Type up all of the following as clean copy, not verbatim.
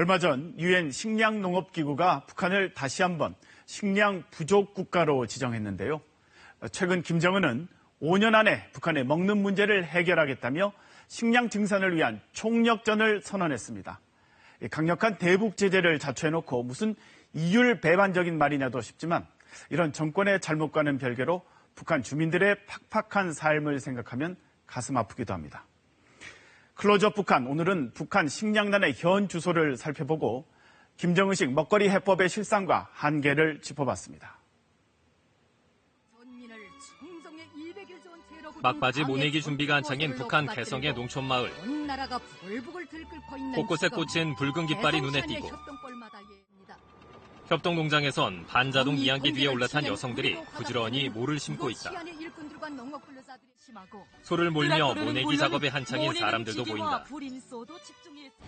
얼마 전 유엔 식량농업기구가 북한을 다시 한번 식량 부족 국가로 지정했는데요. 최근 김정은은 5년 안에 북한의 먹는 문제를 해결하겠다며 식량 증산을 위한 총력전을 선언했습니다. 강력한 대북 제재를 자초해놓고 무슨 이율 배반적인 말이냐도 싶지만 이런 정권의 잘못과는 별개로 북한 주민들의 팍팍한 삶을 생각하면 가슴 아프기도 합니다. 클로즈업 북한, 오늘은 북한 식량난의 현 주소를 살펴보고 김정은식 먹거리 해법의 실상과 한계를 짚어봤습니다. 막바지 모내기 준비가 한창인 북한 개성의 농촌마을. 곳곳에 꽂힌 붉은 깃발이 눈에 띄고 협동농장에선 반자동 이양기 뒤에 올라탄 여성들이 부지런히 모를 심고 있다. 소를 몰며 모내기 작업에 한창인 사람들도 보인다.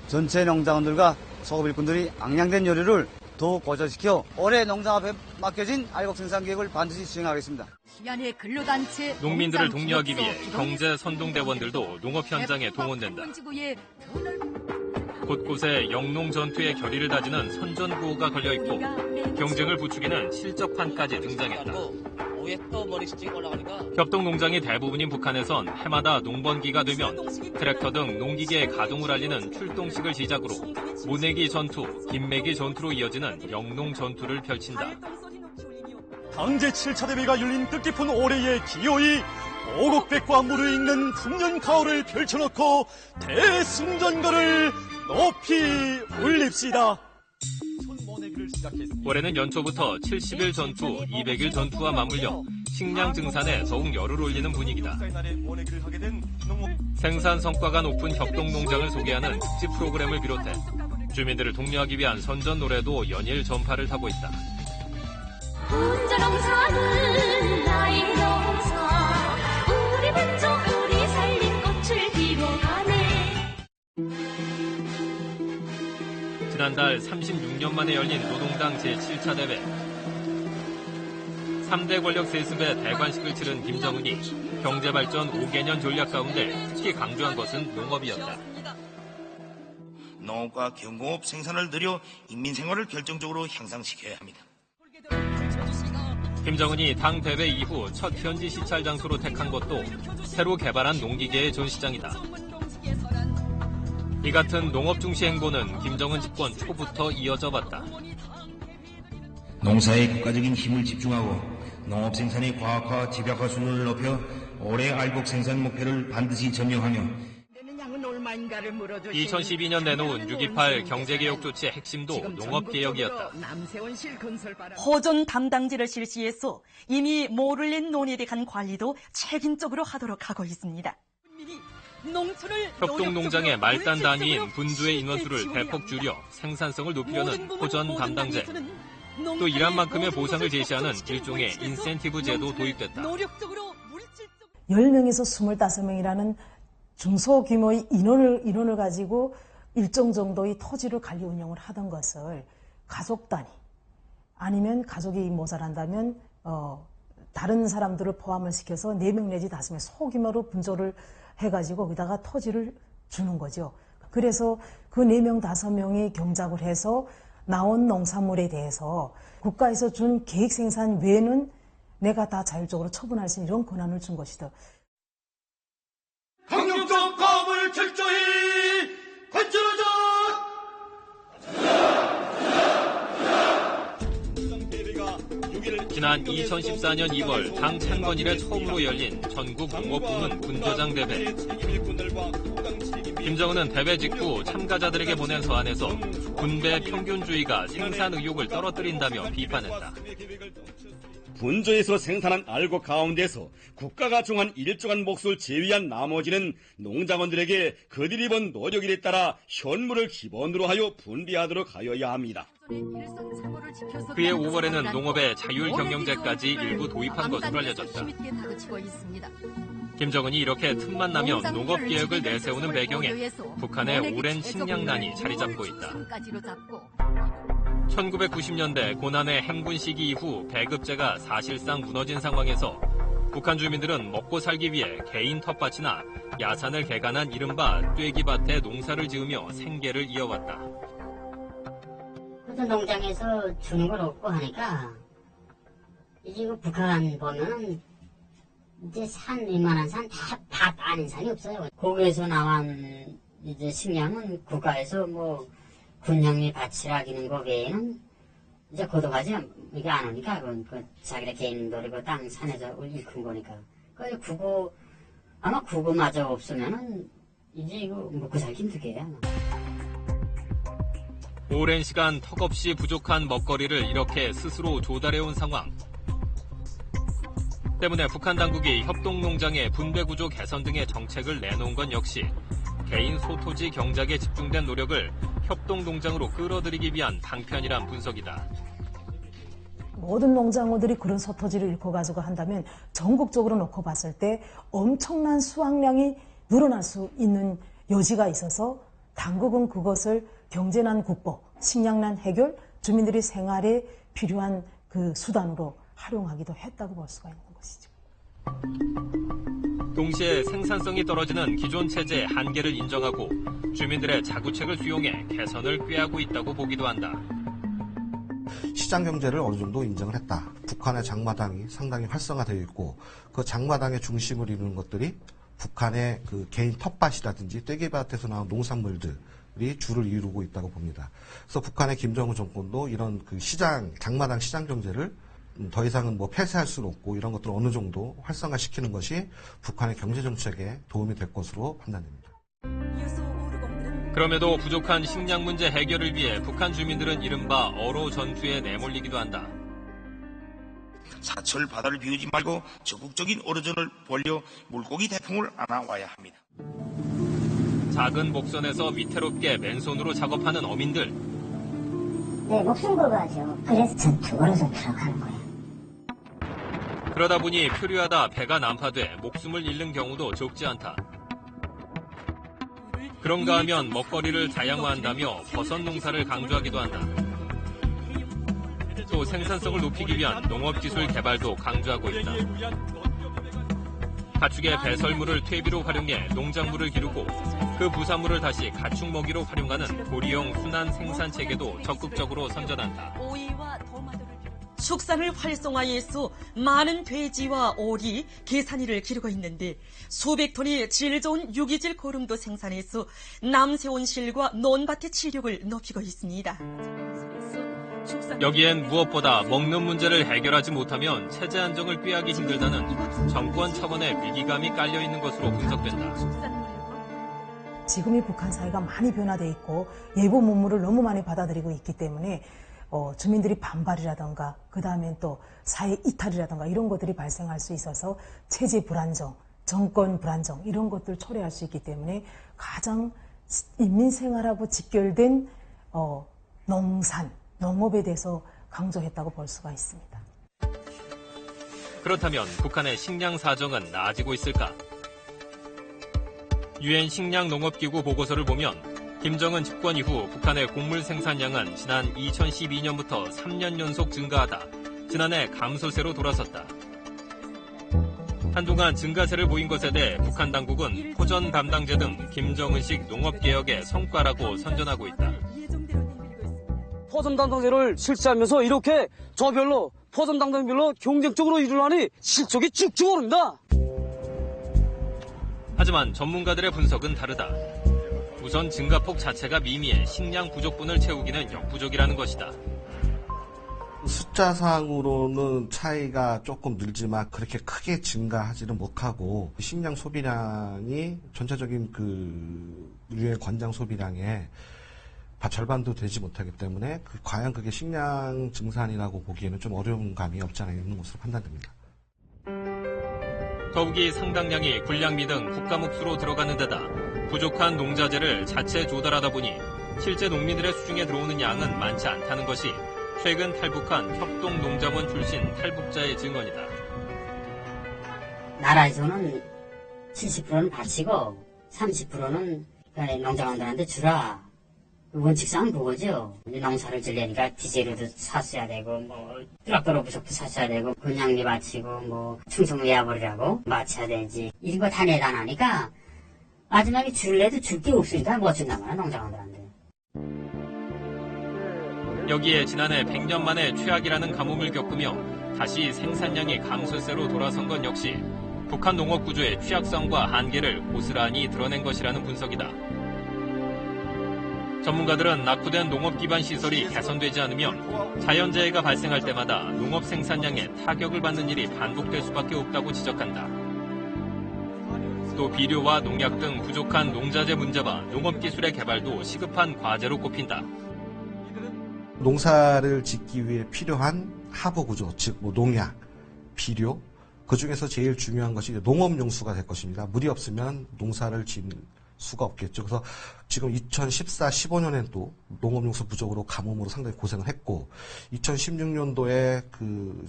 전체 농장원들과 소급 일꾼들이 앙양된 요리를 더욱 고조시켜 올해 농장 앞에 맡겨진 알곡 생산 계획을 반드시 수행하겠습니다. 농민들을 독려하기 위해 경제 선동대원들도 농업 현장에 동원된다. 곳곳에 영농 전투의 결의를 다지는 선전구호가 걸려있고 경쟁을 부추기는 실적판까지 등장했다. 협동농장이 대부분인 북한에선 해마다 농번기가 되면 트랙터 등 농기계의 가동을 알리는 출동식을 시작으로 모내기 전투, 김매기 전투로 이어지는 영농 전투를 펼친다. 당제 7차 대회가 열린 뜻깊은 올해에 기어이 오곡백과 무르익는 풍년 가오를 펼쳐놓고 대승전가를 높이 올립시다. 올해는 연초부터 70일 전투, 200일 전투와 맞물려 식량 증산에 더욱 열을 올리는 분위기다. 생산 성과가 높은 협동농장을 소개하는 특집 프로그램을 비롯해 주민들을 독려하기 위한 선전 노래도 연일 전파를 타고 있다. 혼자 농사는 나의 농사, 우리 벤조 우리 살린 꽃을 피워가네. 지난달 36년 만에 열린 노동당 제7차 대회. 3대 권력 세습의 대관식을 치른 김정은이 경제발전 5개년 전략 가운데 특히 강조한 것은 농업이었다. 농업과 경공업 생산을 늘려 인민 생활을 결정적으로 향상시켜야 합니다. 김정은이 당 대회 이후 첫 현지 시찰 장소로 택한 것도 새로 개발한 농기계의 전시장이다. 이 같은 농업 중시 행보는 김정은 집권 초부터 이어져 왔다. 농사에 국가적인 힘을 집중하고 농업 생산의 과학화, 집약화 수준을 높여 올해 알곡 생산 목표를 반드시 점령하며 2012년 내놓은 6.28 경제개혁 조치의 핵심도 농업개혁이었다. 호전 담당지를 실시해서 이미 모를린 논에 대한 관리도 책임적으로 하도록 하고 있습니다. 협동농장의 말단 단위인 분주의 인원수를 대폭 줄여 생산성을 높이려는 호전 담당제. 또 일한 만큼의 보상을 제시하는 일종의 인센티브 제도 도입됐다. 10명에서 25명이라는 중소규모의 인원을 가지고 일정 정도의 토지를 관리 운영을 하던 것을 가족 단위 아니면 가족이 모자란다면 다른 사람들을 포함을 시켜서 4명 내지 5명 소규모로 분조를 해가지고 거기다가 토지를 주는 거죠. 그래서 그 4명, 5명이 경작을 해서 나온 농산물에 대해서 국가에서 준 계획 생산 외에는 내가 다 자율적으로 처분할 수 있는 이런 권한을 준 것이다. 강력적 가업을 철저히 관철하자! 지난 2014년 2월 당 창건 이래 처음으로 열린 전국 농업부문 군조장 대회. 김정은은 대회 직후 참가자들에게 보낸 서한에서 군배 평균주의가 생산 의욕을 떨어뜨린다며 비판했다. 분조에서 생산한 알곡 가운데서 국가가 정한 일정한 몫을 제외한 나머지는 농장원들에게 그들이 번 노력에 따라 현물을 기본으로 하여 분배하도록 하여야 합니다. 그해 5월에는 농업의 자율경영제까지 일부 도입한 것으로 알려졌다. 김정은이 이렇게 틈만 나면 농업개혁을 내세우는 배경에 북한의 오랜 식량난이 자리 잡고 있다. 1990년대 고난의 행군 시기 이후 배급제가 사실상 무너진 상황에서 북한 주민들은 먹고 살기 위해 개인 텃밭이나 야산을 개간한 이른바 떼기밭에 농사를 지으며 생계를 이어왔다. 그래도 농장에서 주는 걸 없고 하니까 이제 그 북한 보면은 이제 산 웬만한 산 다 밭 아닌 산이 없어요. 거기에서 나온 이제 식량은 국가에서 뭐 군량미 밭이라 기는 거 외에는 이제 거둬가지 이게 안 오니까 그 자기네 개인들이 그 땅 산에서 일큰 거니까 그 국어 아마 국어마저 없으면은 이제 이거 먹고 살기 힘들게 아마. 오랜 시간 턱없이 부족한 먹거리를 이렇게 스스로 조달해온 상황. 때문에 북한 당국이 협동농장의 분배구조 개선 등의 정책을 내놓은 건 역시 개인 소토지 경작에 집중된 노력을 협동농장으로 끌어들이기 위한 방편이란 분석이다. 모든 농장어들이 그런 소토지를 잃고 가지고 한다면 전국적으로 놓고 봤을 때 엄청난 수확량이 늘어날 수 있는 여지가 있어서 당국은 그것을 경제난 국보, 식량난 해결, 주민들이 생활에 필요한 그 수단으로 활용하기도 했다고 볼 수가 있는 것이죠. 동시에 생산성이 떨어지는 기존 체제의 한계를 인정하고 주민들의 자구책을 수용해 개선을 꾀하고 있다고 보기도 한다. 시장 경제를 어느 정도 인정을 했다. 북한의 장마당이 상당히 활성화되어 있고 그 장마당의 중심을 이루는 것들이 북한의 그 개인 텃밭이라든지 떼개밭에서 나온 농산물들이 주를 이루고 있다고 봅니다. 그래서 북한의 김정은 정권도 이런 그 장마당 시장 경제를 더 이상은 뭐 폐쇄할 수는 없고 이런 것들을 어느 정도 활성화시키는 것이 북한의 경제 정책에 도움이 될 것으로 판단됩니다. 그럼에도 부족한 식량 문제 해결을 위해 북한 주민들은 이른바 어로 전투에 내몰리기도 한다. 사철 바다를 비우지 말고 적극적인 어로전을 벌여 물고기 태풍을 안아와야 합니다. 작은 목선에서 위태롭게 맨손으로 작업하는 어민들. 네, 목숨 걸어야죠. 그래서 전투, 어로전투라고 하는 거예요. 그러다 보니 표류하다 배가 난파돼 목숨을 잃는 경우도 적지 않다. 그런가 하면 먹거리를 다양화한다며 버섯 농사를 강조하기도 한다. 또 생산성을 높이기 위한 농업기술 개발도 강조하고 있다. 가축의 배설물을 퇴비로 활용해 농작물을 기르고 그 부산물을 다시 가축 먹이로 활용하는 고리형 순환 생산 체계도 적극적으로 선전한다. 축산을 활성화해서 많은 돼지와 오리, 계산이를 기르고 있는데 수백 톤의 질 좋은 유기질 거름도 생산해서 남세온 실과 논밭의 질력을 높이고 있습니다. 여기엔 무엇보다 먹는 문제를 해결하지 못하면 체제 안정을 꾀하기 힘들다는 정권 차원의 위기감이 깔려있는 것으로 분석된다. 지금의 북한 사회가 많이 변화되어 있고 예고 문물을 너무 많이 받아들이고 있기 때문에 주민들이 반발이라든가 그 다음엔 또 사회 이탈이라든가 이런 것들이 발생할 수 있어서 체제 불안정, 정권 불안정 이런 것들을 초래할 수 있기 때문에 가장 인민생활하고 직결된 농업에 대해서 강조했다고 볼 수가 있습니다. 그렇다면 북한의 식량 사정은 나아지고 있을까? 유엔 식량농업기구 보고서를 보면 김정은 집권 이후 북한의 곡물 생산량은 지난 2012년부터 3년 연속 증가하다 지난해 감소세로 돌아섰다. 한동안 증가세를 보인 것에 대해 북한 당국은 포전 담당제 등 김정은식 농업개혁의 성과라고 선전하고 있다. 포전 담당제를 실시하면서 이렇게 저별로 포전 담당별로 경쟁적으로 일을 하니 실적이 쭉쭉 오릅니다. 하지만 전문가들의 분석은 다르다. 우선 증가폭 자체가 미미해 식량 부족분을 채우기는 역부족이라는 것이다. 숫자상으로는 차이가 조금 늘지만 그렇게 크게 증가하지는 못하고 식량 소비량이 전체적인 그 유엔 권장 소비량의 절반도 되지 못하기 때문에 과연 그게 식량 증산이라고 보기에는 좀 어려운 감이 없지 않아 있는 것으로 판단됩니다. 더욱이 상당량이 군량미 등 국가 몫으로 들어가는 데다 부족한 농자재를 자체 조달하다 보니 실제 농민들의 수중에 들어오는 양은 많지 않다는 것이 최근 탈북한 협동농자원 출신 탈북자의 증언이다. 나라에서는 70%는 바치고 30%는 농자원들한테 주라. 원칙상 그거죠. 농사를 지려니까 디젤도 샀어야 되고, 트럭도로 부속도 샀어야 되고, 군량미 바치고, 충성 외화벌이라고 바쳐야 되지. 이런 거 다 내다나니까, 마지막에 줄래도 줄 게 없으니까 못 준단 말이야, 농장원들한테. 여기에 지난해 100년 만에 최악이라는 가뭄을 겪으며 다시 생산량이 감소세로 돌아선 건 역시 북한 농업 구조의 취약성과 한계를 고스란히 드러낸 것이라는 분석이다. 전문가들은 낙후된 농업 기반 시설이 개선되지 않으면 자연재해가 발생할 때마다 농업 생산량에 타격을 받는 일이 반복될 수밖에 없다고 지적한다. 또 비료와 농약 등 부족한 농자재 문제와 농업기술의 개발도 시급한 과제로 꼽힌다. 농사를 짓기 위해 필요한 하부 구조, 즉 농약, 비료, 그 중에서 제일 중요한 것이 농업용수가 될 것입니다. 물이 없으면 농사를 짓는 수가 없겠죠. 그래서 지금 2014, 15년엔 또 농업용수 부족으로 가뭄으로 상당히 고생을 했고, 2016년도에 그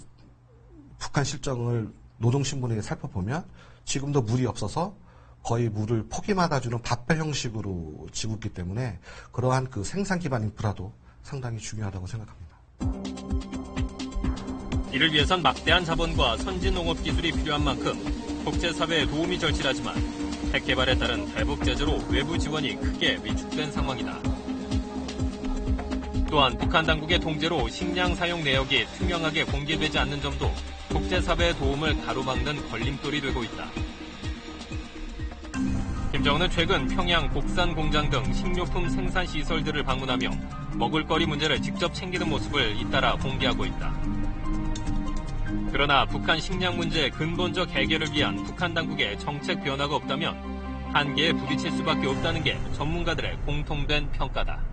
북한 실정을 노동신문에 살펴보면 지금도 물이 없어서 거의 물을 포기마다 주는 밥배 형식으로 지고 있기 때문에 그러한 그 생산 기반 인프라도 상당히 중요하다고 생각합니다. 이를 위해선 막대한 자본과 선진 농업 기술이 필요한 만큼 국제사회의 도움이 절실하지만 핵개발에 따른 대북 제재로 외부 지원이 크게 위축된 상황이다. 또한 북한 당국의 통제로 식량 사용 내역이 투명하게 공개되지 않는 점도 국제사회의 도움을 가로막는 걸림돌이 되고 있다. 김정은은 최근 평양 곡산 공장 등 식료품 생산 시설들을 방문하며 먹을거리 문제를 직접 챙기는 모습을 잇따라 공개하고 있다. 그러나 북한 식량 문제의 근본적 해결을 위한 북한 당국의 정책 변화가 없다면 한계에 부딪힐 수밖에 없다는 게 전문가들의 공통된 평가다.